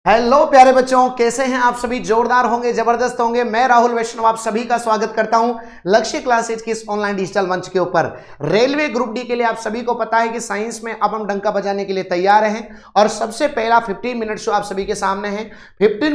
Hello प्यारे बच्चों, कैसे हैं आप सभी? जोरदार होंगे, जबरदस्त होंगे। मैं राहुल वैष्णव आप सभी का स्वागत करता हूं लक्ष्य क्लासेज की इस ऑनलाइन डिजिटल मंच के ऊपर। रेलवे ग्रुप डी के लिए आप सभी को पता है कि साइंस में अब हम डंका बजाने के लिए तैयार हैं और सबसे पहला 15 मिनट शो आप सभी के सामने है। 15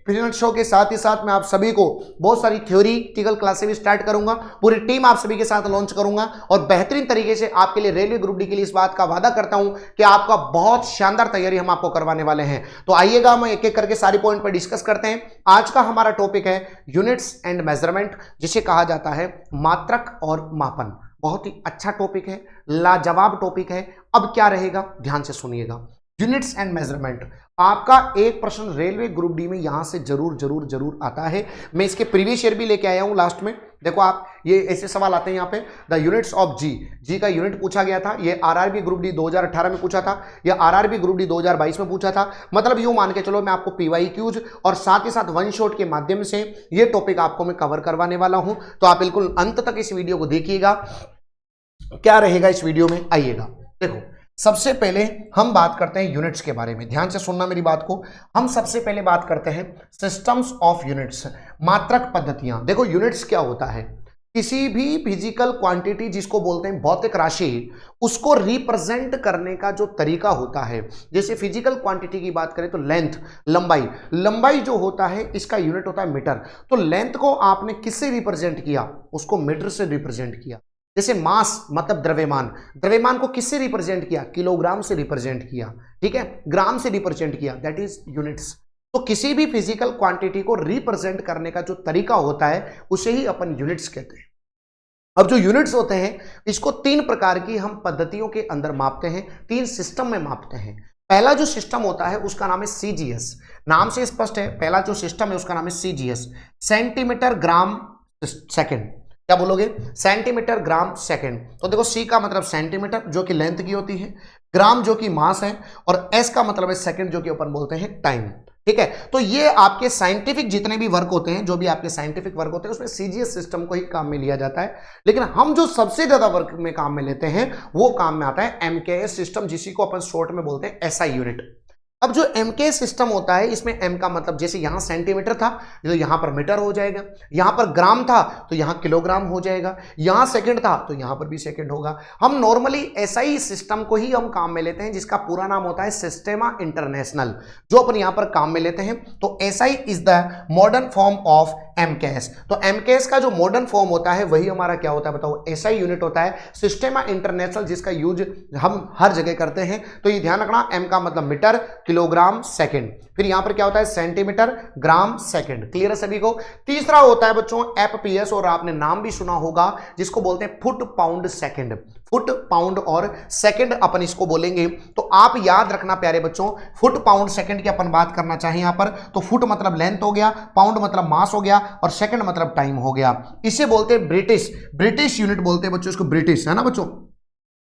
मिनट शो के साथ ही साथ मैं आप सभी को बहुत सारी थ्योरीटिकल क्लासेस भी स्टार्ट करूंगा। पूरी टीम आप सभी के साथ लॉन्च करूंगा और बेहतरीन तरीके से आपके लिए रेलवे ग्रुप डी के लिए इस बात का वादा करता हूं कि आपका बहुत शानदार तैयारी हम आपको करवाने वाले हैं। तो आइए हम एक एक करके सारी पॉइंट पर डिस्कस करते हैं। आज का हमारा टॉपिक है यूनिट्स एंड मेजरमेंट, जिसे कहा जाता है मात्रक और मापन। बहुत ही अच्छा टॉपिक है, लाजवाब टॉपिक है। अब क्या रहेगा, ध्यान से सुनिएगा। यूनिट्स एंड मेजरमेंट, आपका एक प्रश्न रेलवे ग्रुप डी में यहां से जरूर जरूर जरूर आता है। मैं इसके प्रीवियस ईयर भी लेके आया हूं लास्ट में। देखो आप, ये ऐसे सवाल आते हैं यहाँ पे। द यूनिट्स ऑफ जी का यूनिट पूछा गया था। ये आरआरबी ग्रुप डी 2018 में पूछा था, या आरआरबी ग्रुप डी 2022 में पूछा था। मतलब यूं मान के चलो, मैं आपको पीवाईक्यूज और साथ ही साथ वन शॉट के माध्यम से ये टॉपिक आपको मैं कवर करवाने वाला हूं। तो आप बिल्कुल अंत तक इस वीडियो को देखिएगा। क्या रहेगा इस वीडियो में, आइएगा। देखो, सबसे पहले हम बात करते हैं यूनिट्स के बारे में। ध्यान से सुनना मेरी बात को। हम सबसे पहले बात करते हैं सिस्टम्स ऑफ यूनिट्स, मात्रक पद्धतियां। देखो, यूनिट्स क्या होता है? किसी भी फिजिकल क्वांटिटी जिसको बोलते हैं भौतिक राशि, उसको रिप्रेजेंट करने का जो तरीका होता है। जैसे फिजिकल क्वांटिटी की बात करें तो लेंथ, लंबाई जो होता है इसका यूनिट होता है मीटर। तो लेंथ को आपने किससे रिप्रेजेंट किया? उसको मीटर से रिप्रेजेंट किया। जैसे मास मतलब द्रव्यमान को किससे रिप्रेजेंट किया? किलोग्राम से रिप्रेजेंट किया। ठीक है, ग्राम से रिप्रेजेंट किया, दैट इज यूनिट्स। तो किसी भी फिजिकल क्वांटिटी को रिप्रेजेंट करने का जो तरीका होता है उसे ही अपन यूनिट्स कहते हैं। अब जो यूनिट्स होते हैं, इसको तीन प्रकार की हम पद्धतियों के अंदर मापते हैं, तीन सिस्टम में मापते हैं। पहला जो सिस्टम होता है उसका नाम है सीजीएस। नाम से स्पष्ट है, पहला जो सिस्टम है उसका नाम है सीजीएस, सेंटीमीटर ग्राम सेकंड। क्या बोलोगे? Centimetre gram second. तो देखो, सी का मतलब सेंटीमीटर जो कि लेंथ की होती है, ग्राम जो कि मास है, और एस का मतलब है सेकंड जो कि अपन बोलते हैं टाइम। ठीक है, तो ये आपके साइंटिफिक जितने भी वर्क होते हैं, जो भी आपके साइंटिफिक वर्क होते हैं, उसमें सीजीएस सिस्टम को ही काम में लिया जाता है। लेकिन हम जो सबसे ज्यादा वर्क में काम में लेते हैं वो काम में आता है एमकेएस सिस्टम, जिसी को अपन शॉर्ट में बोलते हैं एसआई यूनिट। अब जो एमके सिस्टम होता है, इसमें एम का मतलब, जैसे यहां सेंटीमीटर था तो यहां पर मीटर हो जाएगा, यहां पर ग्राम था तो यहां किलोग्राम हो जाएगा, यहां सेकंड था तो यहां पर भी सेकंड होगा। हम नॉर्मली एसआई सिस्टम को ही हम काम में लेते हैं, जिसका पूरा नाम होता है सिस्टेमा इंटरनेशनल, जो अपन यहां पर काम में लेते हैं। तो SI is the modern form of MKS. तो एमकेएस का जो मॉडर्न फॉर्म होता है वही हमारा क्या होता है बताओ? एसआई यूनिट होता है, सिस्टेमा इंटरनेशनल, जिसका यूज हम हर जगह करते हैं। तो ये ध्यान रखना, एम का मतलब मीटर, किलोग्राम, सेकंड। फिर यहां पर क्या होता है? Centimetre, gram, second. क्लियर है सभी को? तीसरा होता है बच्चों एफपीएस, और आपने नाम भी सुना होगा, जिसको बोलते हैं foot pound second. Foot pound और सेकंड अपन इसको बोलेंगे। तो आप याद रखना प्यारे बच्चों, फुट पाउंड सेकंड की अपन बात करना चाहें यहां पर, तो फुट मतलब लेंथ हो गया, पाउंड मतलब मास हो गया, और सेकंड मतलब टाइम हो गया। इसे बोलते हैं ब्रिटिश यूनिट बोलते हैं बच्चों इसको, ब्रिटिश, है ना बच्चों?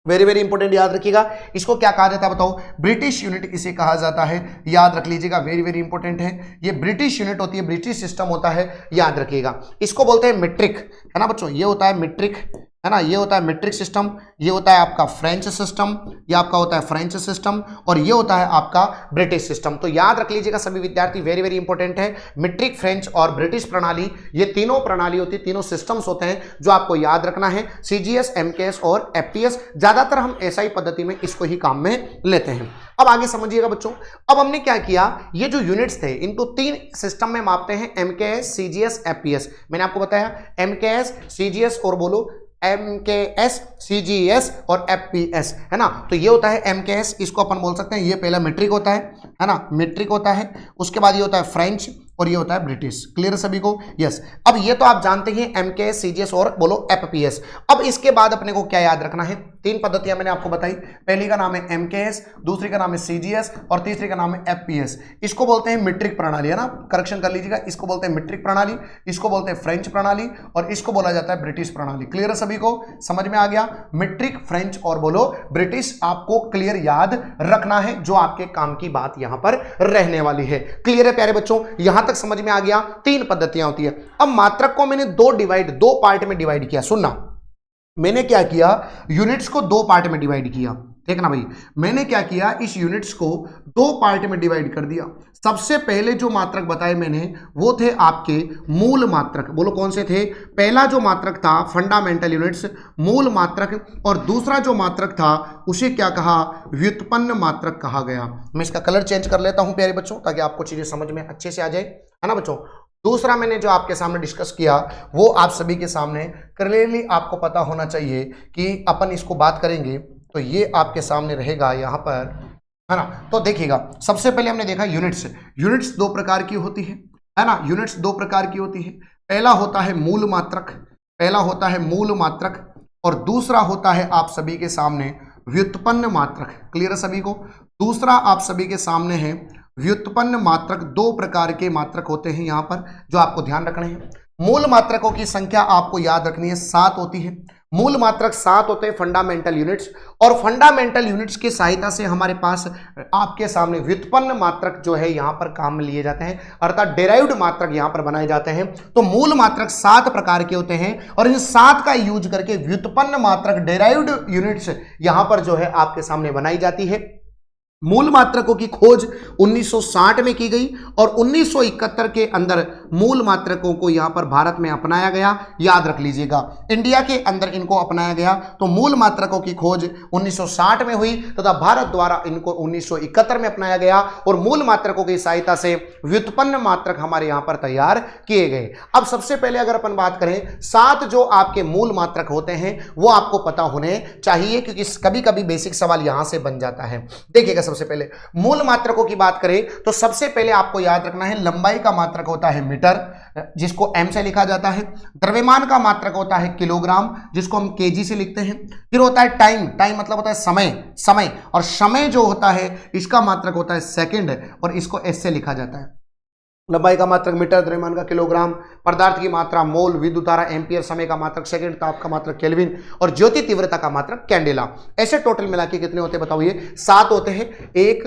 वेरी वेरी इंपॉर्टेंट, याद रखिएगा। इसको क्या कहा जाता है बताओ? ब्रिटिश यूनिट इसे कहा जाता है, याद रख लीजिएगा। वेरी वेरी इंपॉर्टेंट है, ये ब्रिटिश यूनिट होती है, ब्रिटिश सिस्टम होता है, याद रखिएगा। इसको बोलते हैं मीट्रिक, है ना बच्चों? ये होता है मीट्रिक, है ना? ये होता है मीट्रिक सिस्टम। ये होता है आपका फ्रेंच सिस्टम, ये आपका होता है फ्रेंच सिस्टम, और ये होता है आपका ब्रिटिश सिस्टम। तो याद रख लीजिएगा सभी विद्यार्थी, वेरी वेरी इंपॉर्टेंट है। मीट्रिक, फ्रेंच और ब्रिटिश प्रणाली, ये तीनों प्रणाली होती है, तीनों सिस्टम्स होते हैं जो आपको याद रखना है। सीजीएस, एमकेएस और एफपीएस। ज्यादातर हम एसआई पद्धति में इसको ही काम में लेते हैं। अब आगे समझिएगा बच्चों। अब हमने क्या किया, ये जो यूनिट्स थे इनको तीन सिस्टम में मापते हैं, एमकेएस, सीजीएस, एफपीएस। मैंने आपको बताया एमकेएस, सीजीएस और बोलो एमकेएस, सीजीएस और एफपीएस, है ना? तो ये होता है एमकेएस, इसको अपन बोल सकते हैं, ये पहला मीट्रिक होता है ना? मीट्रिक होता है। उसके बाद ये होता है फ्रेंच, और ये होता है ब्रिटिश। क्लियर सभी को? यस। अब ये तो आप जानते हैं एमकेएस, सीजीएस और बोलो एफपीएस। अब इसके बाद अपने को क्या याद रखना है? तीन पद्धतियां मैंने आपको बताई। पहली का नाम है एमकेएस, दूसरी का नाम है सीजीएस, और तीसरी का नाम है एफपीएस। इसको बोलते हैं मीट्रिक प्रणाली, है ना? करेक्शन कर लीजिएगा, इसको बोलते हैं मीट्रिक प्रणाली, इसको बोलते हैं फ्रेंच प्रणाली, और इसको बोला जाता है ब्रिटिश प्रणाली। क्लियर है सभी को? समझ में आ गया? मीट्रिक, फ्रेंच और बोलो ब्रिटिश, आपको क्लियर याद रखना है, जो आपके काम की बात यहां पर रहने वाली है। क्लियर है प्यारे बच्चों? यहां तक समझ में आ गया? तीन पद्धतियां होती है। अब मात्रक को मैंने दो पार्ट में डिवाइड किया। सुनना, मैंने क्या किया, यूनिट्स को दो पार्ट में डिवाइड किया। देखना भाई, मैंने क्या किया, इस यूनिट्स को दो पार्ट में डिवाइड कर दिया। सबसे पहले जो मात्रक बताए मैंने वो थे आपके मूल मात्रक। बोलो कौन से थे? पहला जो मात्रक था फंडामेंटल यूनिट्स, मूल मात्रक, और दूसरा जो मात्रक था उसे क्या कहा? व्युत्पन्न मात्रक कहा गया। मैं इसका कलर चेंज कर लेता हूं प्यारे बच्चों, ताकि आपको चीजें समझ में अच्छे से आ जाए, है ना बच्चों। दूसरा मैंने जो आपके सामने डिस्कस किया वो आप सभी के सामने क्लियरली आपको पता होना चाहिए कि अपन इसको बात करेंगे तो ये आपके सामने रहेगा यहाँ पर, है ना। तो देखिएगा, सबसे पहले हमने देखा यूनिट्स। यूनिट्स दो प्रकार की होती है ना। यूनिट्स दो प्रकार की होती है। पहला होता है मूल मात्रक, पहला होता है मूल मात्रक, और दूसरा होता है आप सभी के सामने व्युत्पन्न मात्रक। क्लियर है सभी को? दूसरा आप सभी के सामने है व्युत्पन्न मात्रक। दो प्रकार के मात्रक होते हैं यहाँ पर जो आपको ध्यान रखने हैं। मूल मात्रकों की संख्या आपको याद रखनी है, 7 होती है। मूल मात्रक 7 होते हैं फंडामेंटल यूनिट्स, और फंडामेंटल यूनिट्स की सहायता से हमारे पास आपके सामने व्युत्पन्न मात्रक जो है यहाँ पर काम में लिए जाते हैं, अर्थात डेराइव्ड मात्रक यहाँ पर बनाए जाते हैं। तो मूल मात्रक 7 प्रकार के होते हैं, और इन 7 का यूज करके व्युत्पन्न मात्रक डेराइव्ड यूनिट्स यहाँ पर जो है आपके सामने बनाई जाती है। मूल मात्रकों की खोज 1960 में की गई, और 1971 के अंदर मूल मात्रकों को यहां पर भारत में अपनाया गया। याद रख लीजिएगा, इंडिया के अंदर इनको अपनाया गया। तो मूल मात्रकों की खोज 1960 में हुई तथा भारत द्वारा इनको 1971 में अपनाया गया, और मूल मात्रकों की सहायता से व्युत्पन्न मात्रक हमारे यहां पर तैयार किए गए। अब सबसे पहले अगर अपन बात करें, 7 जो आपके मूल मात्रक होते हैं वो आपको पता होने चाहिए, क्योंकि कभी कभी बेसिक सवाल यहां से बन जाता है। देखिएगा, सबसे पहले मूल मात्रकों की बात करें तो सबसे पहले आपको याद रखना है, लंबाई का मात्रक होता है मीटर, जिसको एम से लिखा जाता है। द्रव्यमान का मात्रक होता है किलोग्राम, जिसको हम केजी से लिखते हैं। फिर होता है टाइम, टाइम मतलब होता है समय, और समय जो होता है इसका मात्रक होता है सेकंड, और इसको एस से लिखा जाता है। लंबाई का मात्रक मीटर, द्रव्यमान का किलोग्राम, पदार्थ की मात्रा मोल, विद्युत धारा एम्पियर, समय का मात्रक सेकंड, ताप का मात्रक केल्विन, और ज्योति तीव्रता का मात्रक कैंडेला। ऐसे टोटल मिला के कितने होते हैं बताओ? ये 7 होते हैं। 1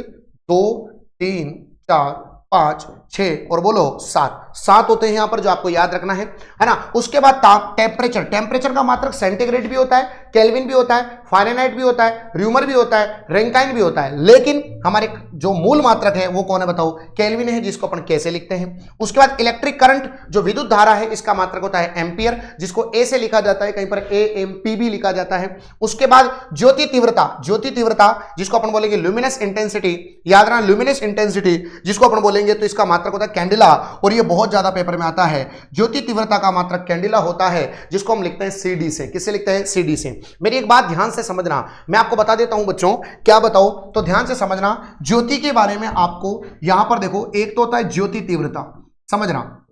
2 3 4 5 6 और बोलो 7 होते हैं यहाँ पर, जो आपको याद रखना है ना। उसके बाद टेम्परेचर, टेम्परेचर का मात्रक सेंटीग्रेड भी होता है, केल्विन भी होता है, फारेनहाइट भी होता है, र्यूमर भी होता है, रैंकाइन भी होता है। लेकिन हमारे जो मूल मात्रक है वो कौन है बताओ? केल्विन है, जिसको अपन कैसे लिखते हैं। उसके बाद इलेक्ट्रिक करंट, जो विद्युत धारा है, इसका मात्रक होता है एम्पियर, जिसको ए से लिखा जाता है, कहीं पर AMP भी लिखा जाता है। उसके बाद ज्योति तीव्रता, ज्योति तीव्रता जिसको अपन बोलेंगे ल्यूमिनस इंटेंसिटी, याद रखना ल्यूमिनस इंटेंसिटी जिसको अपन बोलेंगे, तो इसका मात्रक होता है कैंडिला, और ये बहुत ज्यादा पेपर में आता है। ज्योति तीव्रता का मात्रक कैंडिला होता है, जिसको हम लिखते हैं CD से। किससे लिखते हैं? CD से। मेरी एक बात ध्यान से समझना, मैं आपको बता देता हूं बच्चों, क्या बताओ तो ध्यान से समझना। ज्योति के बारे में आपको यहां पर देखो, एक तो होता है ज्योति तीव्रता, समझना,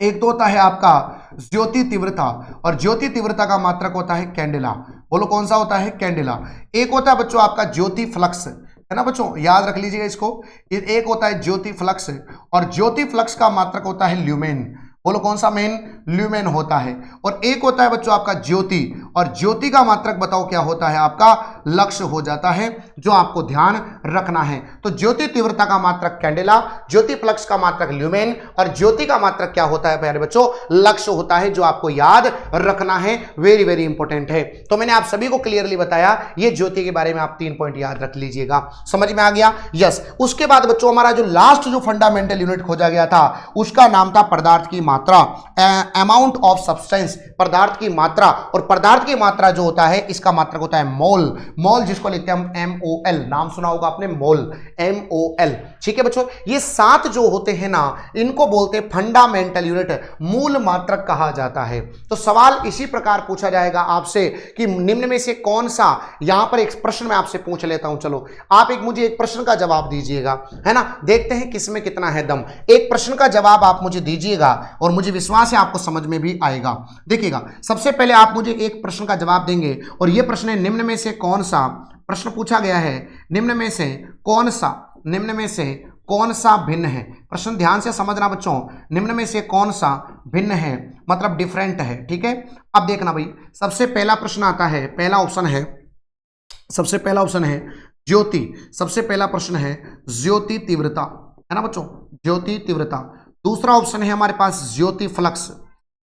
एक तो होता है आपका ज्योति तीव्रता, और ज्योति तीव्रता का मात्रक होता है कैंडिला। बोलो कौन सा होता है? कैंडिला। एक होता है बच्चों आपका ज्योति फ्लक्स, है ना बच्चों, याद रख लीजिएगा इसको। एक होता है ज्योति फ्लक्स, और ज्योति फ्लक्स का मात्रक होता है ल्यूमेन। बोलो कौन सा? मेन ल्यूमेन होता है। और एक होता है बच्चों आपका ज्योति, और ज्योति का मात्रक बताओ क्या होता है? आपका लक्ष्य हो जाता है, जो आपको ध्यान रखना है। तो ज्योति तीव्रता का मात्रक कैंडेला, ज्योति फ्लक्स का मात्रक ल्यूमेन, और ज्योति का मात्रक क्या होता है प्यारे बच्चों? लक्ष्य होता है, जो आपको याद रखना है। वेरी वेरी इंपॉर्टेंट है। तो मैंने आप सभी को क्लियरली बताया, ये ज्योति के बारे में आप 3 पॉइंट याद रख लीजिएगा। समझ में आ गया? यस। उसके बाद बच्चों हमारा जो लास्ट जो फंडामेंटल यूनिट खोजा गया था उसका नाम था पदार्थ की मात्रा, अमाउंट ऑफ सब्सटेंस, पदार्थ की मात्रा। और पदार्थ की मात्रा जो होता है इसका मात्रक होता है मोल, मोल जिसको लिखते हैं हम MOL, नाम सुना होगा आपने, मोल, MOL। ठीक है बच्चों, ये 7 जो होते हैं ना, इनको बोलते हैं फंडामेंटल यूनिट, मूल मात्रक कहा जाता है। तो सवाल इसी प्रकार पूछा जाएगा आपसे कि निम्न में से कौन सा, यहां पर एक प्रश्न मैं आपसे पूछ लेता हूं, चलो आप मुझे एक प्रश्न का जवाब दीजिएगा, है ना। देखते हैं किसमें कितना है दम। एक प्रश्न का जवाब आप मुझे दीजिएगा, और मुझे विश्वास है आपको समझ में भी आएगा। देखिएगा, सबसे पहले आप मुझे एक प्रश्न का जवाब देंगे, और यह प्रश्न है, निम्न में से कौन सा, प्रश्न पूछा गया है, निम्न में से कौन सा भिन्न है। प्रश्न ध्यान से समझना बच्चों, निम्न में से कौन सा भिन्न है, मतलब डिफरेंट है। ठीक है, अब देखना भाई, सबसे पहला प्रश्न आता है, पहला ऑप्शन है, सबसे पहला ऑप्शन है ज्योति, सबसे पहला प्रश्न है ज्योति तीव्रता, है ना बच्चों, ज्योति तीव्रता। दूसरा ऑप्शन है हमारे पास ज्योति फ्लक्स,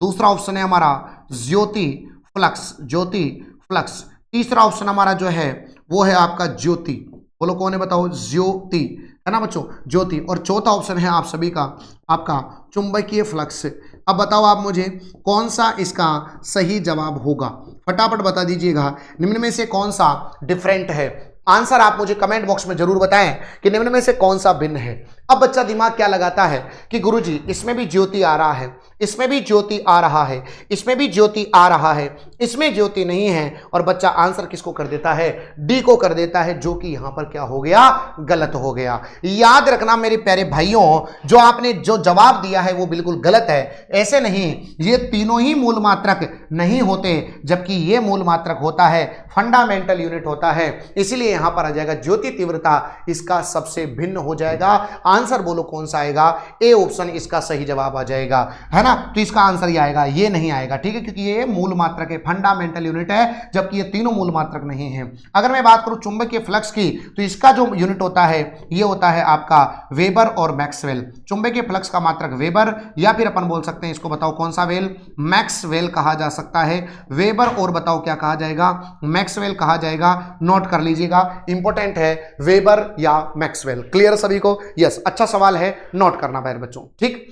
दूसरा ऑप्शन है हमारा ज्योति फ्लक्स, ज्योति फ्लक्स। तीसरा ऑप्शन हमारा जो है वो है आपका ज्योति। बोलो कौन है बताओ, ज्योति, है ना बच्चों, ज्योति। और चौथा ऑप्शन है आप सभी का आपका चुंबकीय फ्लक्स। अब बताओ आप मुझे कौन सा इसका सही जवाब होगा, फटाफट बता दीजिएगा, निम्न में से कौन सा डिफरेंट है। आंसर आप मुझे कमेंट बॉक्स में जरूर बताएं कि निम्न में से कौन सा भिन्न है। अब बच्चा दिमाग क्या लगाता है कि गुरुजी इसमें भी ज्योति आ रहा है, इसमें भी ज्योति आ रहा है, इसमें भी ज्योति आ रहा है, इसमें ज्योति नहीं है, और बच्चा आंसर किसको कर देता है, डी को कर देता है, जो कि यहां पर क्या हो गया, गलत हो गया। याद रखना मेरे प्यारे भाइयों, जो आपने जो जवाब दिया है वो बिल्कुल गलत है। ऐसे नहीं, ये तीनों ही मूल मात्रक नहीं होते, जबकि ये मूल मात्रक होता है, फंडामेंटल यूनिट होता है, इसलिए यहां पर आ जाएगा ज्योति तीव्रता इसका सबसे भिन्न हो जाएगा। आंसर बोलो कौन सा आएगा, ए ऑप्शन इसका सही जवाब आ जाएगा, है ना। तो इसका आंसर ये आएगा, ये नहीं आएगा, ठीक है, क्योंकि ये मूल मात्रक है, फंडामेंटल यूनिट है, जबकि ये तीनों मूल मात्रक नहीं है। अगर मैं बात करूं चुंबकीय फ्लक्स की, तो इसका जो यूनिट होता है ये होता है आपका वेबर और मैक्सवेल। चुंबकीय फ्लक्स का मात्रक वेबर, या फिर अपन बोल सकते हैं इसको, बताओ कौन सा वेल, मैक्सवेल कहा जा सकता है। वेबर और बताओ क्या कहा जाएगा, मैक्सवेल कहा जाएगा। नोट कर लीजिएगा, इंपॉर्टेंट है, वेबर या मैक्सवेल। क्लियर सभी को, यस, अच्छा सवाल है, नोट करना प्यारे बच्चों, ठीक।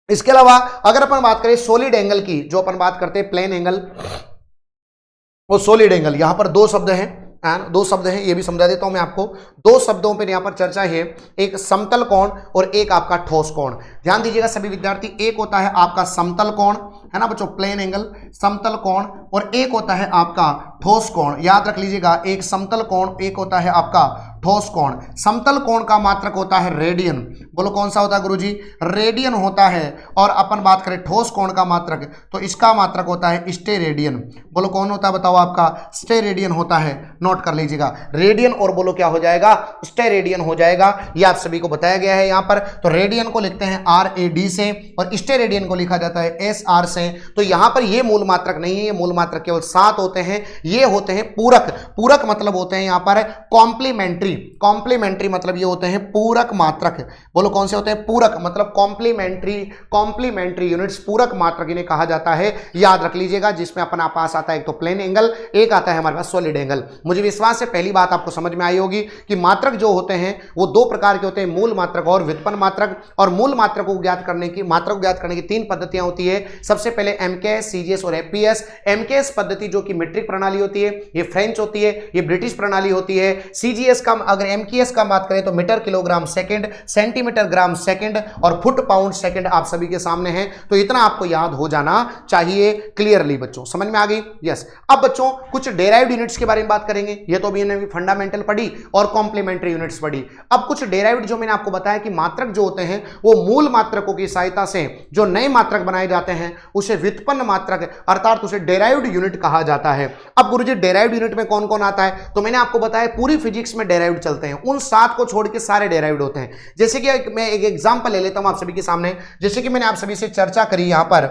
इसके अलावा अगर अपन बात करें सॉलिड एंगल की, जो अपन बात करते हैं प्लेन एंगल और सॉलिड एंगल, यहां पर दो शब्द हैं, दो शब्द हैं, ये भी समझा देता हूं मैं आपको। दो शब्दों पर यहां पर चर्चा है, एक समतल कोण और एक आपका ठोस कोण। ध्यान दीजिएगा सभी विद्यार्थी, एक होता है आपका समतल कोण, है ना बच्चों, प्लेन एंगल, समतल कोण, और एक होता है आपका ठोस कोण। याद रख लीजिएगा, एक समतल कोण, एक होता है आपका ठोस कोण। समतल कोण का मात्रक होता है रेडियन। बोलो कौन सा होता है गुरुजी, रेडियन होता है। और अपन बात करें ठोस कोण का मात्रक, तो इसका मात्रक होता है स्टेरेडियन। बोलो कौन होता है बताओ, आपका स्टेरेडियन होता है। नोट कर लीजिएगा, रेडियन और बोलो क्या हो जाएगा, स्टेरेडियन हो जाएगा। ये आप सभी को बताया गया है यहाँ पर। तो रेडियन को लिखते हैं RAD से और स्टेरेडियन को लिखा जाता है SR से। तो यहाँ पर ये मूल मात्रक नहीं है, ये मूल मात्रक केवल 7 होते हैं, ये होते हैं पूरक। पूरक मतलब होते हैं यहाँ पर कॉम्प्लीमेंट्री। कॉम्प्लीमेंट्री मतलब ये होते हैं पूरक मात्रक। बोलो कौन से होते हैं, पूरक, मतलब कॉम्प्लीमेंट्री, कॉम्प्लीमेंट्री यूनिट्स, पूरक मात्रक इन्हें कहा जाता है। याद रख लीजिएगा, जिसमें अपना पास आता है एक तो प्लेन एंगल, एक आता है हमारे पास सॉलिड एंगल। मुझे विश्वास है पहली बात आपको समझ में आई होगी कि मात्रक जो होते हैं वो दो प्रकार के होते हैं, मूल मात्रक और व्युत्पन्न मात्रक। और मूल मात्रक को ज्ञात करने की, मात्रक को ज्ञात करने की 3 पद्धतियां होती है। सबसे पहले MKS, CGS और FPS। MKS पद्धति जो कि मीट्रिक प्रणाली होती है, ये फ्रेंच होती है, ये ब्रिटिश प्रणाली होती है। CGS का अगर MKS का बात करें तो metre kilogram second, centimetre gram second और फुट पाउंड सेकंड आप सभी के सामने है। तो इतना आपको याद हो जाना चाहिए क्लियरली बच्चों, समझ में आ गई, यस। अब बच्चों कुछ डेराइव्ड यूनिट्स के बारे में बात करेंगे। ये तो भी मैंने फंडामेंटल पढ़ी और कॉम्प्लीमेंट्री यूनिट्स पढ़ी। अब कुछ डेराइव्ड जो मैंने आपको बताया कि मात्रक जो होते हैं वो मूल मात्रकों की सहायता से जो नए मात्रक बनाए जाते हैं उसे व्युत्पन्न मात्रक अर्थात उसे डेराइव्ड यूनिट कहा जाता है। अब गुरुजी डेराइव्ड यूनिट में कौन कौन आता है, तो मैंने आपको बताया पूरी फिजिक्स में डेराइव्ड चलते हैं, उन 7 को छोड़ के सारे डेराइव्ड होते हैं। जैसे कि मैं एक एग्जांपल ले लेता हूं आप सभी के सामने। जैसे कि मैंने आप सभी से चर्चा करी, यहां पर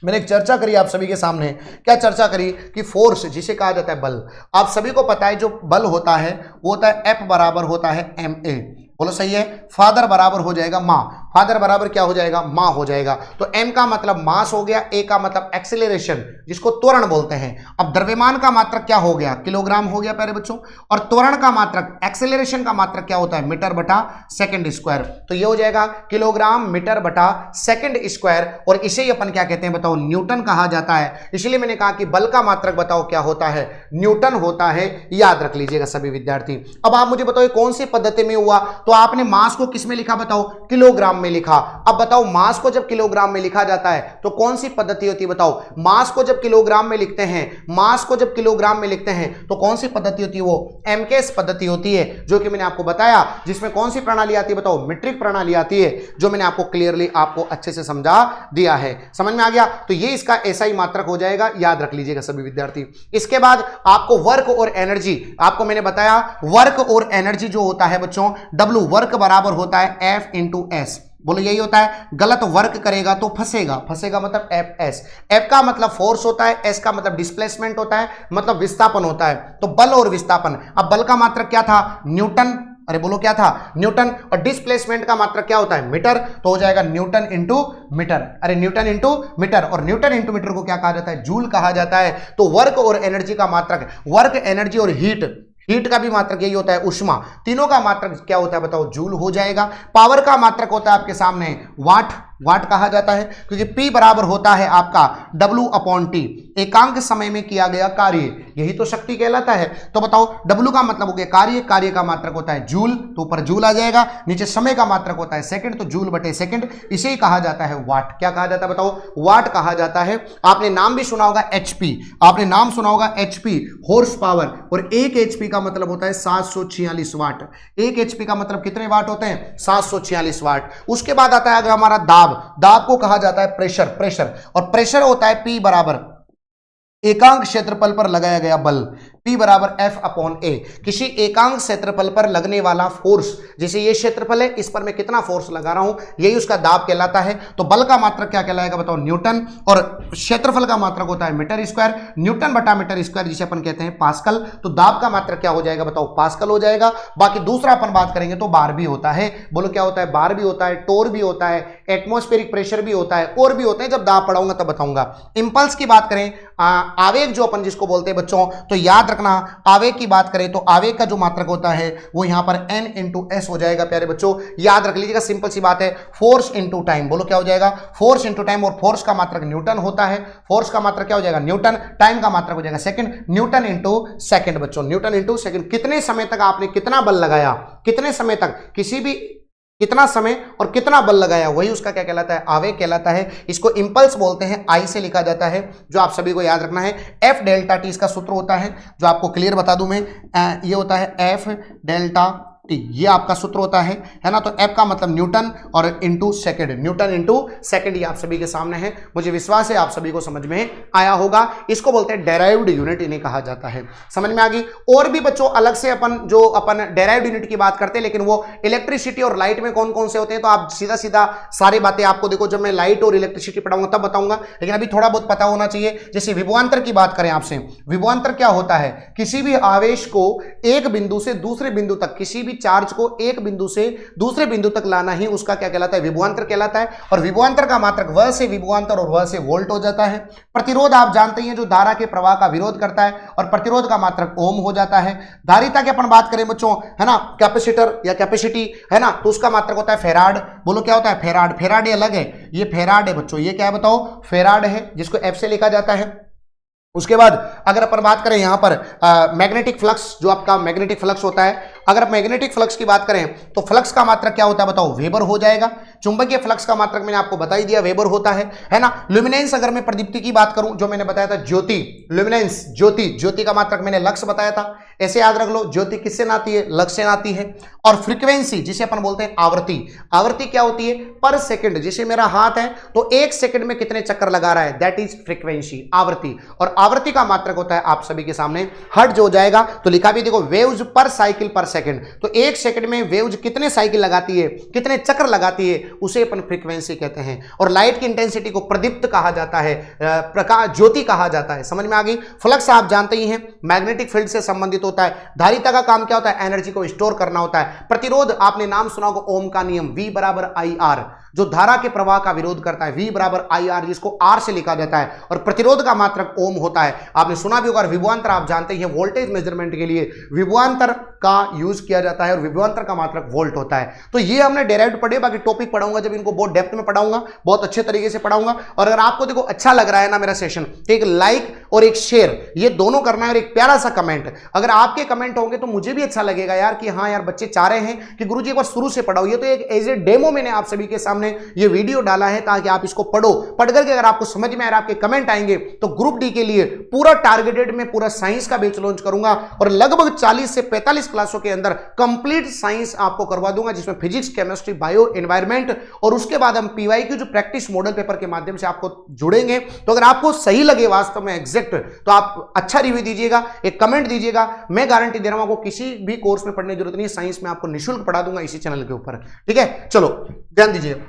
मैंने एक चर्चा करी आप सभी के सामने। क्या चर्चा करी कि फोर्स जिसे कहा जाता है बल, आप सभी को पता है जो बल होता है वो होता है F बराबर होता है ma। बोलो सही है। फादर बराबर हो जाएगा माँ, फादर बराबर क्या हो जाएगा, माँ हो जाएगा। तो m का मतलब मास हो गया, a का मतलब एक्सेलरेशन जिसको त्वरण बोलते हैं। अब द्रव्यमान का मात्रक क्या हो गया, किलोग्राम हो गया प्यारे बच्चों, और त्वरण का मात्रक एक्सेलरेशन का मात्रक क्या होता है, मीटर बटा सेकंड स्क्वायर। तो ये हो जाएगा किलोग्राम मीटर बटा सेकंड स्क्वायर, और इसे ही अपन क्या कहते हैं बताओ, न्यूटन कहा जाता है। इसलिए मैंने कहा कि बल का मात्रक बताओ क्या होता है, न्यूटन होता है। याद रख लीजिएगा सभी विद्यार्थी। अब आप मुझे बताओ कौन सी पद्धति में हुआ, तो आपने मास को किस में लिखा बताओ, किलोग्राम में लिखा। अब बताओ मास को जब किलोग्राम में लिखा जाता है तो कौन सी पद्धति होती है बताओ, मास को जब किलोग्राम में लिखते हैं, मास को जब किलोग्राम में लिखते हैं तो कौन सी पद्धति होती है, वो MKS पद्धति होती है, जो कि मैंने आपको बताया। जिसमें कौन सी प्रणाली आती है बताओ, मीट्रिक प्रणाली आती है, जो मैंने आपको क्लियरली आपको अच्छे से समझा दिया है। समझ में आ गया, तो ये इसका ऐसा ही मात्रक हो जाएगा। याद रख लीजिएगा सभी विद्यार्थी। इसके बाद आपको वर्क और एनर्जी, आपको मैंने बताया वर्क और एनर्जी जो होता है बच्चों, W वर्क बराबर होता है F × S। बोलो यही होता है। गलत वर्क करेगा तो फंसेगा, फंसेगा मतलब FS। F का मतलब फोर्स होता है, S का मतलब डिस्प्लेसमेंट होता है, मतलब विस्थापन होता है। तो बल और विस्थापन। अब बल का मात्रक क्या था, न्यूटन, अरे बोलो क्या था, न्यूटन। और डिस्प्लेसमेंट का मात्रक क्या होता है, मीटर। तो हो जाएगा न्यूटन इंटू मीटर, अरे न्यूटन इंटू मीटर। और न्यूटन इंटू मीटर को क्या कहा जाता है, जूल कहा जाता है। तो वर्क और एनर्जी का मात्रक, वर्क एनर्जी और हीट, हीट का भी मात्रक यही होता है ऊष्मा, तीनों का मात्रक क्या होता है बताओ, जूल हो जाएगा। पावर का मात्रक होता है आपके सामने वाट, वाट कहा जाता है, क्योंकि P बराबर होता है आपका W/T, एकांक समय में किया गया कार्य, यही तो शक्ति कहलाता है। तो बताओ W का मतलब हो गया कार्य, कार्य का मात्रक होता है जूल, तो ऊपर जूल आ जाएगा, नीचे समय का मात्रक होता है सेकंड, तो जूल बटे सेकंड, इसे ही कहा जाता है वाट। क्या कहा जाता है बताओ, वाट कहा जाता है। आपने नाम भी सुना होगा HP, आपने नाम सुना होगा HP हॉर्स पावर, और 1 HP का मतलब होता है 746 वाट। 1 HP का मतलब कितने वाट होते हैं, 746 वाट। उसके बाद आता है अगर हमारा दाब, दाब को कहा जाता है प्रेशर, प्रेशर, और प्रेशर होता है P बराबर एकांक क्षेत्रफल पर लगाया गया बल, P बराबर F/A, किसी एकांक क्षेत्रफल पर लगने वाला फोर्स, जैसे ये क्षेत्रफल है, इस पर मैं कितना फोर्स लगा रहा हूं, यही उसका दाब कहलाता है। तो बल का मात्रक क्या कहलाएगा बताओ, न्यूटन, और क्षेत्रफल का मात्रक होता है मीटर स्क्वायर, न्यूटन बटा मीटर स्क्वायर जिसे अपन कहते हैं पास्कल। तो दाब का मात्रक क्या हो जाएगा बताओ, पास्कल हो जाएगा। बाकी दूसरा अपन बात करेंगे तो बार भी होता है, बोलो क्या होता है, बार भी होता है, टोर भी होता है, एटमॉस्फेरिक प्रेशर भी होता है, और भी होते हैं, जब दाब पढ़ाऊंगा तब बताऊंगा। इंपल्स की बात करें, आवेग जो अपन जिसको बोलते हैं बच्चों, तो याद रखना आवेग की बात करें तो आवेग का जो मात्रक होता है वो यहां पर n इंटू एस हो जाएगा। प्यारे बच्चों याद रख लीजिएगा, सिंपल सी बात है, फोर्स इंटू टाइम, बोलो क्या हो जाएगा, फोर्स इंटू टाइम, और फोर्स का मात्रक न्यूटन होता है, फोर्स का मात्रक क्या हो जाएगा न्यूटन, टाइम का मात्रक हो जाएगा सेकंड, न्यूटन इंटू सेकंड बच्चों, न्यूटन इंटू सेकंड। कितने समय तक आपने कितना बल लगाया, कितने समय तक, किसी भी कितना समय और कितना बल लगाया, वही उसका क्या कहलाता है, आवेग कहलाता है। इसको इंपल्स बोलते हैं, आई से लिखा जाता है, जो आप सभी को याद रखना है। F डेल्टा टी इसका सूत्र होता है, जो आपको क्लियर बता दूं मैं, ये होता है F डेल्टा टी, ये आपका सूत्र होता है ना। तो F का मतलब न्यूटन और into second, Newton into second, ये आप सभी के सामने है। मुझे विश्वास है आप सभी को समझ में आया होगा। इसको बोलते हैं डेराइव्ड यूनिट, इन्हें कहा जाता है। समझ में आ गई। और भी बच्चों अलग से अपन डेराइव्ड यूनिट की बात करते हैं, लेकिन वो इलेक्ट्रिसिटी और लाइट में कौन कौन से होते हैं, तो आप सीधा सीधा सारी बातें आपको देखो जब मैं लाइट और इलेक्ट्रिसिटी पढ़ाऊंगा तब बताऊंगा, लेकिन अभी थोड़ा बहुत पता होना चाहिए। जैसे विभवांतर की बात करें आपसे, विभवांतर क्या होता है, किसी भी आवेश को एक बिंदु से दूसरे बिंदु तक, किसी भी चार्ज को एक बिंदु से दूसरे बिंदु तक लाना ही उसका क्या कहलाता है, विभवांतर कहलाता है। और विभवांतर का मात्रक वह से विभवांतर और वह से वोल्ट हो जाता है। प्रतिरोध आप जानते हैं, जो धारा के प्रवाह का विरोध करता है, और प्रतिरोध का मात्रक ओम हो जाता है। धारिता की अपन बात करें बच्चों, है ना, कैपेसिटर या कैपेसिटी, है ना, तो उसका मात्रक होता है फेराड। बोलो क्या होता है, फेराड। फेराड अलग है, ये फेराड है बच्चों, ये क्या है बताओ, फेराड है, जिसको एफ से लिखा जाता है। उसके बाद अगर अपन बात करें यहां पर मैग्नेटिक फ्लक्स, जो आपका मैग्नेटिक फ्लक्स होता है, अगर आप मैग्नेटिक फ्लक्स की बात करें तो फ्लक्स का मात्रक क्या होता है बताओ, वेबर हो जाएगा। चुंबकीय फ्लक्स का मात्रक मैंने आपको बता ही दिया, वेबर होता है ना। ल्यूमिनेंस, अगर मैं प्रदीप्ति की बात करूं, जो मैंने बताया था ज्योति, ल्यूमिनेंस ज्योति, ज्योति का मात्रक मैंने लक्स बताया था, ऐसे याद रख लो, ज्योति किससे नाती है, लक्स से नाती है। और फ्रीक्वेंसी जिसे अपन बोलते हैं आवृत्ति, आवृत्ति क्या होती है, पर सेकंड, जैसे मेरा हाथ है तो एक सेकंड में कितने चक्कर लगा रहा है, दैट इज फ्रीक्वेंसी, आवृत्ति। और आवृत्ति का मात्रक होता है आप सभी के सामने हर्ट्ज हो जाएगा। तो लिखा भी देखो, वेव्स पर साइकिल पर सेकंड, तो एक सेकंड में वेव्स कितने साइकिल लगाती है, कितने चक्कर लगाती है, उसे अपन फ्रीक्वेंसी कहते हैं। और लाइट की इंटेंसिटी को प्रदीप्त कहा जाता है, प्रकाश ज्योति कहा जाता है। समझ में आ गई। फ्लक्स आप जानते ही हैं, मैग्नेटिक फील्ड से संबंधित होता है। धारिता का काम क्या होता है, एनर्जी को स्टोर करना होता है। प्रतिरोध आपने नाम सुना होगा, ओम का नियम, V बराबर IR, जो धारा के प्रवाह का विरोध करता है, V बराबर IR, जिसको R से लिखा जाता है। और प्रतिरोध का मात्रक ओम होता है। आपने सुना भी होगा। विभवांतर आप जानते हैं, वोल्टेज मेजरमेंट के लिए विभवांतर का यूज किया जाता है, और विभवांतर का मात्रक वोल्ट होता है। तो ये हमने डेराइव्ड पढ़े, बाकी टॉपिक पढ़ाऊंगा जब इनको बहुत डेप्थ में पढ़ाऊंगा, बहुत अच्छे तरीके से पढ़ाऊंगा। और अगर आपको देखो अच्छा लग रहा है ना मेरा सेशन, तो एक लाइक और एक शेयर, ये दोनों करना है, और एक प्यारा सा कमेंट। अगर आपके कमेंट होंगे तो मुझे भी अच्छा लगेगा यार, कि हाँ यार बच्चे चाह रहे हैं कि गुरुजी एक बार शुरू से पढ़ाओ। ये तो एक एज ए डेमो मैंने आप सभी के सामने ये वीडियो डाला है, ताकि आप इसको पढ़ो। पढ़ करके अगर आपको समझ में आ रहा है, आपके कमेंट आएंगे, तो ग्रुप डी के लिए पूरा टारगेटेड में पूरा साइंस का बैच लॉन्च करूंगा, और लगभग 40 से 45 क्लासों के अंदर कंप्लीट साइंस आपको करवा दूंगा, जिसमें फिजिक्स, केमिस्ट्री, बायो, एनवायरमेंट, और उसके बाद हम पीवाई की जो प्रैक्टिस मॉडल पेपर के माध्यम से आपको जुड़ेंगे। तो अगर आपको सही लगे वास्तव में एग्जैक्ट, तो आप अच्छा रिव्यू दीजिएगा, एक कमेंट दीजिएगा। मैं गारंटी दे रहा हूं, आपको किसी भी कोर्स में पढ़ने की जरूरत नहीं है, साइंस में आपको निःशुल्क पढ़ा दूंगा इसी चैनल के ऊपर। ठीक है, चलो ध्यान दीजिए।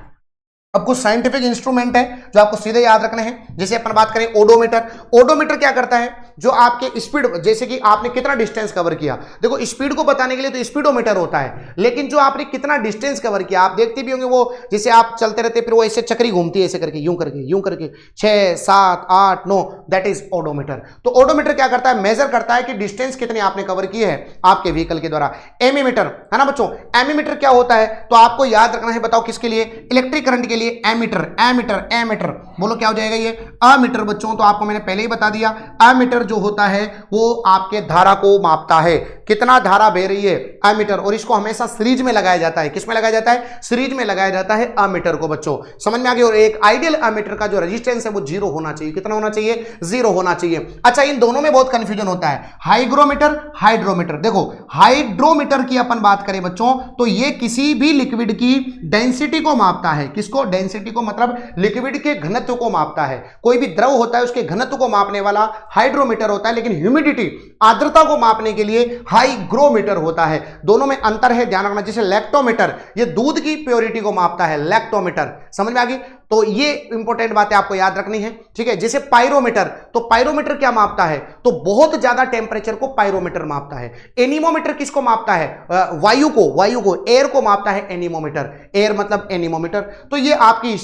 अब कुछ साइंटिफिक इंस्ट्रूमेंट है जो आपको सीधे याद रखने हैं। जैसे अपन बात करें ओडोमीटर, ओडोमीटर क्या करता है, जो आपके स्पीड, जैसे कि आपने कितना डिस्टेंस कवर किया, देखो स्पीड को बताने के लिए तो स्पीडोमीटर होता है, लेकिन जो आपने कितना डिस्टेंस कवर किया, आप देखते भी होंगे वो जैसे आप चलते रहते फिर वो ऐसे चक्री घूमती है, ऐसे करके यूं करके 6 7 8 9, दैट इज ओडोमीटर। तो ओडोमीटर क्या करता है, मेजर करता है कि डिस्टेंस कितनी आपने कवर की है आपके व्हीकल के द्वारा। एमीमीटर है ना बच्चों, एमीमीटर क्या होता है, तो आपको याद रखना है, बताओ किसके लिए, इलेक्ट्रिक करंट के लिए एमीटर, एमीटर एमीटर, बोलो क्या हो जाएगा ये, अमीटर बच्चों। तो आपको मैंने पहले ही बता दिया, अमीटर जो होता है वो आपके धारा को मापता है, कितना धारा बह रही है, अमीटर। और इसको हमेशा सीरीज में लगाया जाता है, किसमें लगाया जाता है, सीरीज में लगाया जाता है अमीटर को बच्चों, समझ में आ गया। और एक आइडियल अमीटर का जो रेजिस्टेंस है वो 0 होना चाहिए, कितना होना चाहिए, 0 होना चाहिए। अच्छा, इन दोनों में बहुत कंफ्यूजन होता है, हाइग्रोमीटर, हाइड्रोमीटर। देखो हाइड्रोमीटर की अपन बात करें बच्चों तो ये किसी भी लिक्विड की डेंसिटी को मापता है, किसको, डेंसिटी को, मतलब लिक्विड के घनत्व को मापता है। कोई भी द्रव होता है उसके घनत्व को मापने वाला हाइड्रोमीटर होता है, लेकिन ह्यूमिडिटी, आर्द्रता को मापने के लिए हाइग्रोमीटर होता है। दोनों में अंतर है, ध्यान रखना। जैसे लैक्टोमीटर ये दूध की प्योरिटी को मापता है, लैक्टोमीटर, समझ में आ गई। तो ये इंपॉर्टेंट बातें आपको याद रखनी है, ठीक है। जैसे पायरोमीटर, तो पायरोमीटर क्या मापता है, तो बहुत ज्यादा टेम्परेचर को पायरोमीटर मापता है। एनीमोमीटर किसको मापता है, वायु को, एयर को मापता है एनीमोमीटर, एयर मतलब एनीमोमीटर। तो ये आपकी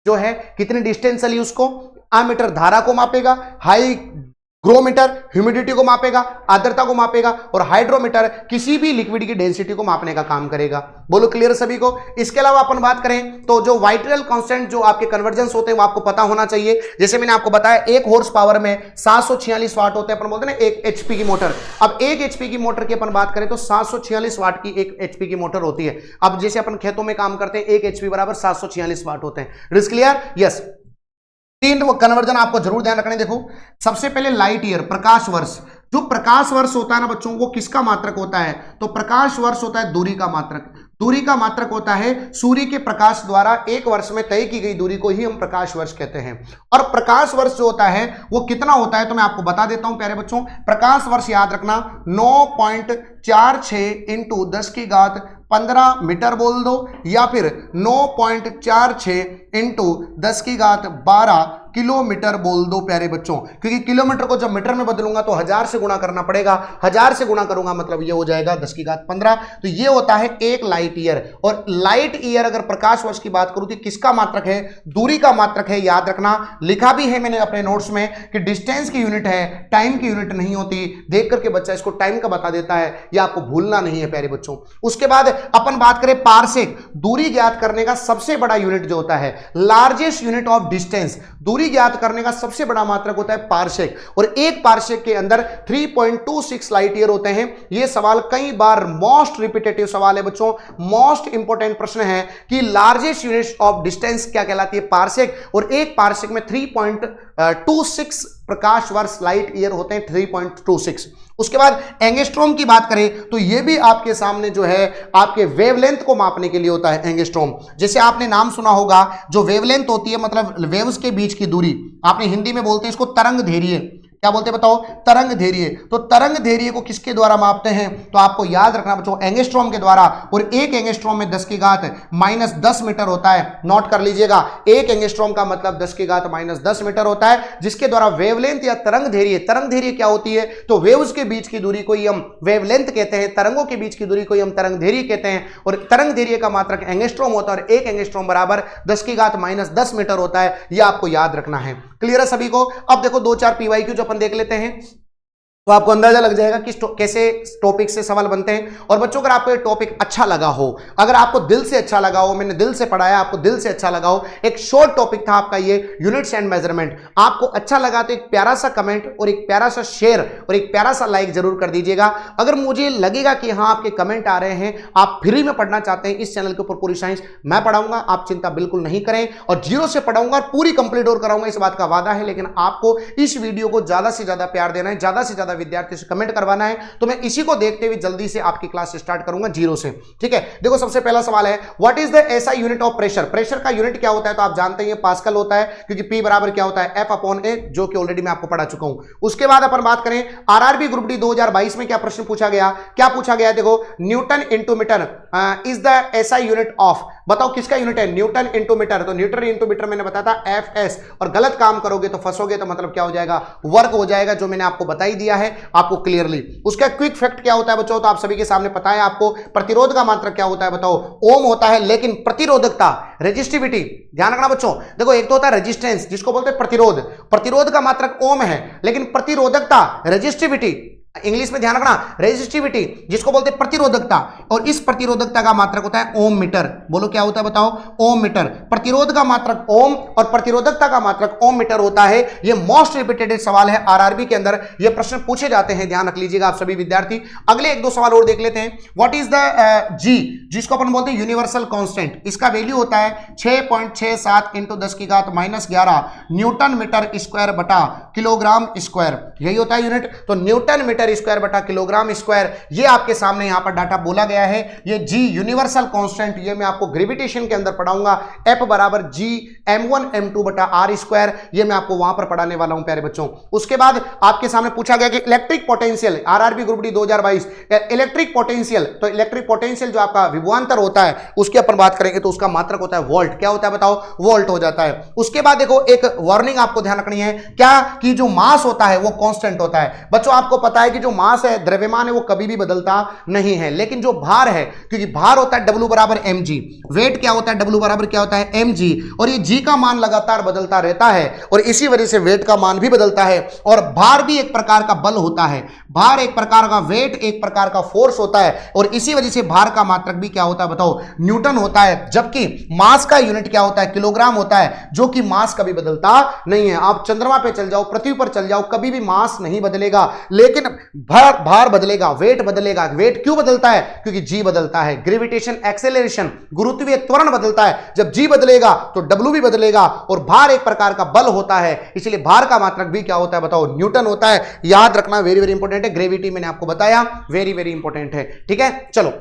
जो है कितनी डिस्टेंस चली उसको, अमीटर धारा को मापेगा, हाइग्रोमीटर ह्यूमिडिटी को मापेगा, आर्द्रता को मापेगा, और हाइड्रोमीटर किसी भी लिक्विड की डेंसिटी को मापने का काम करेगा। बोलो क्लियर सभी को। इसके अलावा अपन बात करें तो जो वाइटरल कांस्टेंट जो आपके कन्वर्जेंस होते हैं वो आपको पता होना चाहिए। जैसे मैंने आपको बताया 1 हॉर्स पावर में 746 वाट होते हैं, अपन बोलते हैं ना 1 एचपी की मोटर। अब 1 एचपी की मोटर की अपन बात करें तो 746 वाट की 1 एचपी की मोटर होती है। अब जैसे अपन खेतों में काम करते हैं 1 एचपी बराबर 746 वाट होते हैं। Is clear, yes. 3 कन्वर्जन आपको जरूर ध्यान रखने। देखो सबसे पहले लाइट ईयर, प्रकाश वर्ष। जो प्रकाश वर्ष होता है ना बच्चों, वो किसका मात्रक होता है, तो प्रकाश वर्ष होता है दूरी का मात्रक। दूरी का मात्रक होता है सूर्य के प्रकाश द्वारा 1 वर्ष में तय की गई दूरी को ही हम प्रकाश वर्ष कहते हैं। और प्रकाश वर्ष जो होता है वो कितना होता है तो मैं आपको बता देता हूं प्यारे बच्चों। प्रकाश वर्ष याद रखना 9.46 इंटू 10 की घात 15 मीटर बोल दो, या फिर 9.46 इंटू 10 की घात 12 किलोमीटर बोल दो प्यारे बच्चों। क्योंकि किलोमीटर को जब मीटर में बदलूंगा तो 1000 से गुणा करना पड़ेगा, 1000 से गुणा करूंगा मतलब ये हो जाएगा 10 की घात 15। तो ये होता है 1 लाइट ईयर। और लाइट ईयर अगर प्रकाश वर्ष की बात करूं तो किसका मात्रक है, दूरी का मात्रक है। याद रखना, लिखा भी है मैंने अपने नोट्स में कि डिस्टेंस की यूनिट है, टाइम की यूनिट नहीं होती। देख करके बच्चा इसको टाइम का बता देता है, यह आपको भूलना नहीं है प्यारे बच्चों। उसके बाद अपन बात करें पारसेक, दूरी ज्ञात करने का सबसे बड़ा यूनिट जो होता है, लार्जेस्ट यूनिट ऑफ डिस्टेंस, दूरी ज्ञात करने का सबसे बड़ा मात्रक होता है पारसेक। और एक पारसेक के अंदर 3.26 लाइट ईयर होते हैं। यह सवाल कई बार मोस्ट रिपीटेटिव सवाल है बच्चों, मोस्ट इंपोर्टेंट प्रश्न है कि लार्जेस्ट यूनिट ऑफ डिस्टेंस क्या कहलाती है, पारसेक। और एक पारसेक में 3.26 प्रकाश वर्ष लाइट ईयर होते हैं, 3.26। उसके बाद एंगस्ट्रॉम की बात करें तो यह भी आपके सामने जो है आपके वेवलेंथ को मापने के लिए होता है एंगस्ट्रॉम। जैसे आपने नाम सुना होगा, जो वेवलेंथ होती है मतलब वेव्स के बीच की दूरी, आपने हिंदी में बोलते हैं इसको तरंग दैर्घ्य। क्या बोलते हैं बताओ, तरंग दैर्घ्य। तो तरंग दैर्घ्य को किसके द्वारा मापते हैं, तो आपको याद रखना बच्चों एंगस्ट्रॉम के द्वारा। और एक एंगस्ट्रॉम में 10 की घात -10 मीटर होता है, नोट कर लीजिएगा। एक एंगस्ट्रॉम का मतलब 10 की घात -10 मीटर होता है, जिसके द्वारा वेवलेंथ या तरंग दैर्घ्य, तरंग दैर्घ्य क्या होती है तो वेव्स के बीच की दूरी को ही हम वेवलेंथ कहते हैं, तरंगों के बीच की दूरी को ही हम तरंग दैर्घ्य कहते हैं। और तरंग दैर्घ्य का मात्रक एंगस्ट्रॉम होता है, और एक एंगस्ट्रॉम बराबर 10 की घात -10 मीटर होता है। यह आपको याद रखना है। क्लियर है सभी को। अब देखो 2-4 पीवाईक्यू जो अपन देख लेते हैं तो आपको अंदाजा लग जाएगा कि कैसे टॉपिक से सवाल बनते हैं। और बच्चों अगर आपको ये टॉपिक अच्छा लगा हो, अगर आपको दिल से अच्छा लगा हो, मैंने दिल से पढ़ाया, आपको दिल से अच्छा लगा हो, एक शॉर्ट टॉपिक था आपका ये यूनिट्स एंड मेजरमेंट, आपको अच्छा लगा तो एक प्यारा सा कमेंट और एक प्यारा सा शेयर और एक प्यारा सा लाइक जरूर कर दीजिएगा। अगर मुझे लगेगा कि हाँ आपके कमेंट आ रहे हैं, आप फ्री में पढ़ना चाहते हैं इस चैनल के ऊपर पूरी साइंस, मैं पढ़ाऊंगा, आप चिंता बिल्कुल नहीं करें। और 0 से पढ़ाऊंगा और पूरी कंप्लीट और कराऊंगा, इस बात का वादा है। लेकिन आपको इस वीडियो को ज्यादा से ज्यादा प्यार देना है, ज्यादा से ज्यादा विद्यार्थी से कमेंट करवाना है तो मैं इसी को देखते हुए जल्दी से आपकी क्लास स्टार्ट करूंगा 0 से। ठीक है, देखो सबसे पहला सवाल है, what is the SI unit of pressure. Pressure का यूनिट क्या होता है तो आप जानते हैं पास्कल होता है, क्योंकि P बराबर क्या होता है F/A, जो कि ऑलरेडी मैं आपको पढ़ा चुका हूं। उसके बाद अपन बात करें आरआरबी ग्रुप डी 2022 में क्या प्रश्न पूछा गया, क्या पूछा गया, देखो newton into metre is the SI unit of, बताओ किसका यूनिट है, न्यूटन इंटू मीटर। तो न्यूटन इंटू मीटर मैंने बताया था FS, और गलत काम करोगे तो फंसोगे, तो मतलब क्या हो जाएगा, वर्क हो जाएगा, जो मैंने आपको बता ही दिया है आपको क्लियरली। उसका क्विक फैक्ट क्या होता है बच्चों, तो आप सभी के सामने पता है आपको। प्रतिरोध का मात्रक क्या होता है बताओ, ओम होता है, लेकिन प्रतिरोधकता रेजिस्टिविटी, ध्यान रखना बच्चों, देखो एक तो होता है रेजिस्टेंस जिसको बोलते हैं प्रतिरोध, प्रतिरोध का मात्रक ओम है, लेकिन प्रतिरोधकता रेजिस्टिविटी, इंग्लिश में ध्यान रखना, रेजिस्टिविटी जिसको बोलते हैं प्रतिरोधकता, और इस प्रतिरोधकता का मात्रक होता है ओम मीटर। बोलो क्या होता है बताओ, ओम मीटर। प्रतिरोध का मात्रक ओम और प्रतिरोधकता का मात्रक ओम मीटर होता है। ये मोस्ट रिपीटेड सवाल है आरआरबी के अंदर, ये प्रश्न पूछे जाते हैं, ध्यान रख लीजिएगा आप सभी विद्यार्थी। अगले एक दो सवाल और देख लेते हैं। व्हाट इज द जी, जिसको अपन बोलते हैं यूनिवर्सल कांस्टेंट, इसका वैल्यू होता है 6.67 इंटू 10⁻11 न्यूटन मीटर स्क्वायर बटा किलोग्राम स्क्वायर, यही होता है यूनिट। तो न्यूटन मीटर स्क्वायर बटा किलोग्राम स्क्वायर, ये आपके सामने यहां पर डाटा बोला गया है। ये जी यूनिवर्सल कांस्टेंट, ये मैं आपको ग्रेविटेशन के अंदर पढ़ाऊंगा। F बराबर जी m1 m2 बटा r स्क्वायर, ये मैं आपको वहां पर पढ़ाने वाला हूं प्यारे बच्चों। उसके बाद आपके सामने पूछा गया कि electric potential, RRB group D 2022 electric potential, तो इलेक्ट्रिक पोटेंशियल जो आपका विभवांतर होता है उसकी अपन बात करेंगे तो उसका मात्रक होता है वोल्ट। क्या होता है बताओ, वोल्ट हो जाता है। उसके बाद देखो एक वार्निंग आपको ध्यान रखनी है, क्या कि जो मास होता है वो कांस्टेंट होता है। बच्चों आपको पता है कि जो मास है, द्रव्यमान है, वो कभी भी बदलता नहीं है, लेकिन जो भार है, क्योंकि भार होता है W बराबर mg, वेट क्या होता है W बराबर क्या होता है mg, और ये g का मान लगातार बदलता रहता है, और इसी वजह से वेट का मान भी बदलता है। और भार भी एक प्रकार का बल होता है, भार एक प्रकार का, वेट एक प्रकार का फोर्स होता है, और इसी वजह से भार का मात्रक भी क्या होता है बताओ, न्यूटन होता है। जबकि मास का यूनिट क्या होता है, किलोग्राम होता है, जो कि मास कभी बदलता नहीं है। आप चंद्रमा पे चल जाओ, पृथ्वी पर चल जाओ, कभी भी मास नहीं बदलेगा, लेकिन भार बदलेगा, वेट बदलेगा। वेट क्यों बदलता है, क्योंकि जी बदलता है, ग्रेविटेशन एक्सेलरेशन, गुरुत्वीय त्वरण बदलता है। जब जी बदलेगा तो डब्ल्यू भी बदलेगा, और भार एक प्रकार का बल होता है, इसलिए भार का मात्रक भी क्या होता है बताओ, न्यूटन होता है। याद रखना, वेरी वेरी इंपॉर्टेंट है। ग्रेविटी मैंने आपको बताया, वेरी वेरी इंपॉर्टेंट है। ठीक है, चलो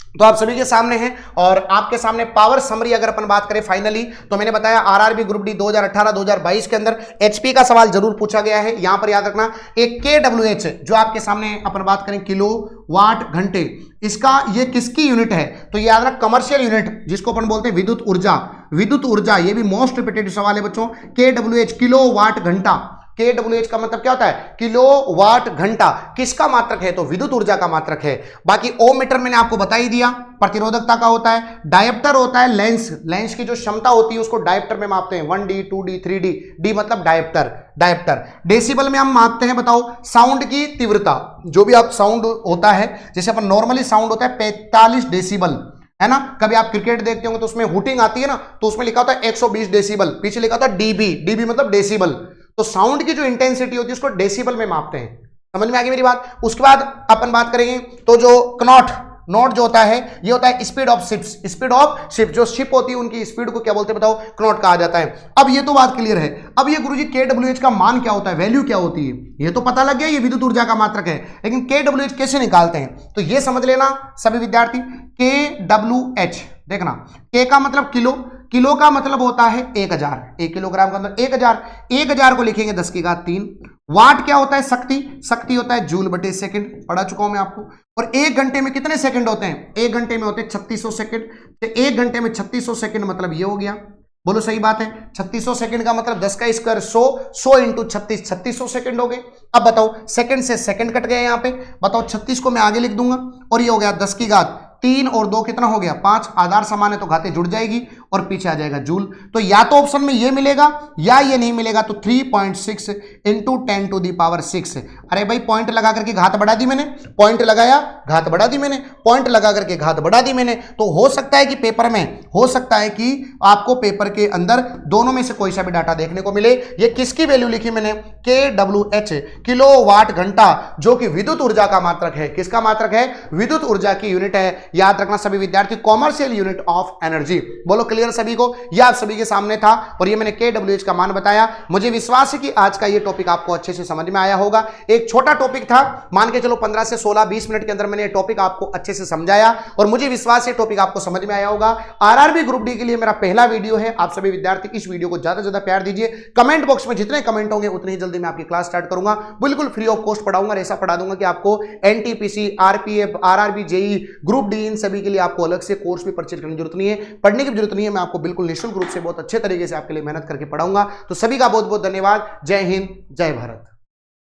तो आप सभी के सामने है, और आपके सामने पावर समरी अगर अपन बात करें फाइनली, तो मैंने बताया आरआरबी ग्रुप डी 2018-2022 के अंदर एचपी का सवाल जरूर पूछा गया है। यहां पर याद रखना एक KWH, जो आपके सामने अपन बात करें किलो वाट घंटे, इसका ये किसकी यूनिट है, तो याद रखना कमर्शियल यूनिट, जिसको अपन बोलते हैं विद्युत ऊर्जा। विद्युत ऊर्जा ये भी मोस्ट रिपीटेड सवाल है बच्चों। KWH किलो वाट घंटा, KWH का मतलब क्या होता है, किलो वाट घंटा, किसका मात्रक है, तो विद्युत ऊर्जा का मात्रक है। बाकी ओम मीटर मैंने आपको बता ही दिया, प्रतिरोधकता का होता है। डायप्टर होता है लेंस, लेंस की जो क्षमता होती है उसको डायप्टर में मापते हैं, 1D 2D 3D, डी मतलब डायप्टर, डायप्टर। डेसिबल में हम मापते हैं बताओ साउंड की तीव्रता, जो भी आप साउंड होता है, जैसे अपन नॉर्मली साउंड होता है 45 डेसिबल, है ना। कभी आप क्रिकेट देखते होंगे तो उसमें हुटिंग आती है ना, तो उसमें लिखा होता है 120 डेसिबल, पीछे लिखा होता है डीबी, डीबी मतलब डेसिबल। तो साउंड की जो इंटेंसिटी होती है उसको डेसिबल में मापते हैं, समझ में आ गई मेरी बात। उसके बाद अपन बात करेंगे तो जो कनॉट, नॉट जो होता है, ये होता है speed of ships, speed of ship, जो शिप होती है उनकी स्पीड को क्या बोलते हैं बताओ, कनॉट कहा जाता है। अब ये तो बात क्लियर है। अब ये गुरुजी KWH का मान क्या होता है, वैल्यू क्या होती है, ये तो पता लग गया, ये विद्युत ऊर्जा का मात्रक है, लेकिन KWH कैसे निकालते हैं, तो ये समझ लेना सभी विद्यार्थी। KWH देखना, K का मतलब किलो, किलो का मतलब होता है 1000, 1 किलोग्राम का मतलब 1000, 1000 को लिखेंगे 10⁻3। वाट क्या होता है, शक्ति, शक्ति होता है जूल बटे सेकंड, पढ़ा चुका हूं मैं आपको। और 1 घंटे में कितने सेकंड होते हैं, 1 घंटे में होते हैं 3600 सेकंड, तो 1 घंटे में 3600 सेकंड मतलब ये हो गया, बोलो सही बात है। 3600 सेकंड का मतलब 10 का स्क्वायर 100, 100 इंटू 36, 3600 सेकंड हो गए। अब बताओ सेकंड से सेकंड कट गए यहाँ पे, बताओ 36 को मैं आगे लिख दूंगा, और ये हो गया 10⁻3 और 2 कितना हो गया 5, आधार समान है तो घाते जुड़ जाएगी और पीछे आ जाएगा जूल। तो या तो ऑप्शन में ये मिलेगा या ये नहीं मिलेगा, तो 3.6 इंटू 10⁻6। अरे भाई पॉइंट लगा करके घात बढ़ा दी मैंने, पॉइंट लगाया घात बढ़ा दी मैंने, पॉइंट लगा करके घात बढ़ा दी मैंने। तो हो सकता है कि पेपर में, हो सकता है कि आपको पेपर के अंदर दोनों में से कोई सा भी डाटा देखने को मिले। ये किसकी वैल्यू लिखी मैंने, KWH किलो वाट घंटा, जो कि विद्युत ऊर्जा का मात्रक है। किसका मात्रक है, विद्युत ऊर्जा की यूनिट है। याद रखना सभी विद्यार्थी, कॉमर्शियल यूनिट ऑफ एनर्जी। बोलो क्लियर सभी को? यह आप सभी के सामने था और ये मैंने KWH का मान बताया। मुझे विश्वास है कि आज का ये टॉपिक आपको अच्छे से समझ में आया होगा। एक छोटा टॉपिक था, मान के चलो 15 से 16-20 मिनट के अंदर मैंने ये टॉपिक आपको अच्छे से समझाया और मुझे विश्वास है टॉपिक आपको समझ में आया होगा। आरआरबी ग्रुप डी के लिए मेरा पहला वीडियो है। आप सभी विद्यार्थी इस वीडियो को ज्यादा से ज्यादा प्यार दीजिए। कमेंट बॉक्स में जितने कमेंट होंगे उतनी ही जल्दी मैं आपकी क्लास स्टार्ट करूंगा। बिल्कुल फ्री ऑफ कॉस्ट पढ़ाऊंगा और ऐसा पढ़ा दूंगा कि आपको NTPC, RPF, RRB, JE, group D, इन सभी के लिए आपको अलग से कोर्स भी परचेज करने की जरूरत नहीं है, पढ़ने की जरूरत नहीं है। मैं आपको बिल्कुल निःशुल्क रूप से बहुत अच्छे तरीके से आपके लिए मेहनत करके पढ़ाऊंगा। तो सभी का बहुत बहुत धन्यवाद। जय हिंद, जय भारत।